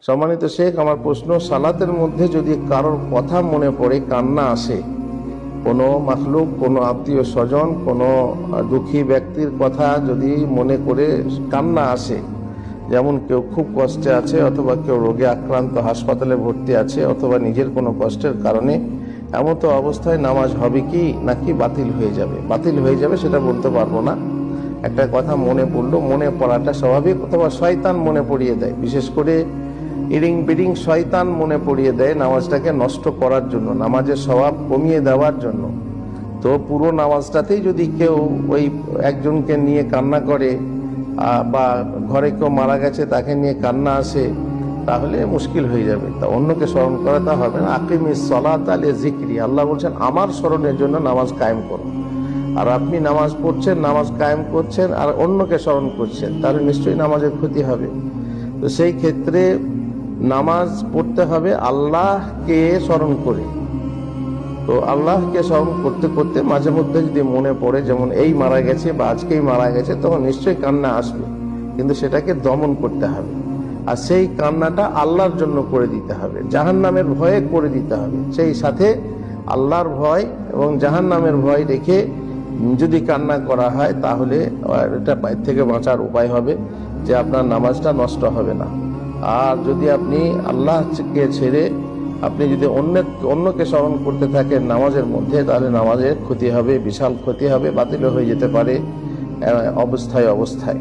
সম্মানিত শেখ, আমার প্রশ্ন, সালাতের মধ্যে যদি কারোর কথা মনে পড়ে, কান্না আসে, কোনো মাখলুক, কোনো আত্মীয় স্বজন, কোনো দুঃখী ব্যক্তির কথা যদি মনে করে কান্না আসে, যেমন কেউ খুব কষ্টে আছে, অথবা কেউ রোগে আক্রান্ত হাসপাতালে ভর্তি আছে, অথবা নিজের কোনো কষ্টের কারণে, এমন তো অবস্থায় নামাজ হবে কি নাকি বাতিল হয়ে যাবে? বাতিল হয়ে যাবে সেটা বলতে পারবো না। একটা কথা মনে পড়লো, মনে পড়াটা স্বাভাবিক, অথবা শয়তান মনে পড়িয়ে দেয়, বিশেষ করে ইডিং বিডিং শয়তান মনে পড়িয়ে দেয় নামাজটাকে নষ্ট করার জন্য, নামাজের স্বভাব কমিয়ে দেওয়ার জন্য। তো পুরো নামাজটাতেই যদি কেউ ওই একজনকে নিয়ে কান্না করে, বা ঘরে কেউ মারা গেছে তাকে নিয়ে কান্না আসে, তাহলে মুশকিল হয়ে যাবে। তা অন্যকে স্মরণ করাতে হবে না। আকিমিস সালাতা লিযিকরি, আল্লাহ বলছেন আমার স্মরণের জন্য নামাজ কায়েম করো। আর আপনি নামাজ পড়ছেন, নামাজ কায়েম করছেন, আর অন্যকে স্মরণ করছেন, তাহলে নিশ্চয়ই নামাজের ক্ষতি হবে। তো সেই ক্ষেত্রে নামাজ পড়তে হবে আল্লাহকে স্মরণ করে। তো আল্লাহকে স্মরণ করতে করতে মাঝে মধ্যে যদি মনে পড়ে, যেমন এই মারা গেছে বা আজকেই মারা গেছে, তখন নিশ্চয়ই কান্না আসবে, কিন্তু সেটাকে দমন করতে হবে। আর সেই কান্নাটা আল্লাহর জন্য করে দিতে হবে, জাহান্নামের ভয়ে করে দিতে হবে। সেই সাথে আল্লাহর ভয় এবং জাহান্নামের ভয় রেখে যদি কান্না করা হয়, তাহলে এটা থেকে বাঁচার উপায় হবে যে আপনার নামাজটা নষ্ট হবে না। আর যদি আপনি আল্লাহকে ছেড়ে আপনি যদি অন্যকে স্মরণ করতে থাকেন নামাজের মধ্যে, তাহলে নামাজের ক্ষতি হবে, বিশাল ক্ষতি হবে, বাতিল হয়ে যেতে পারে অবস্থায় অবস্থায়।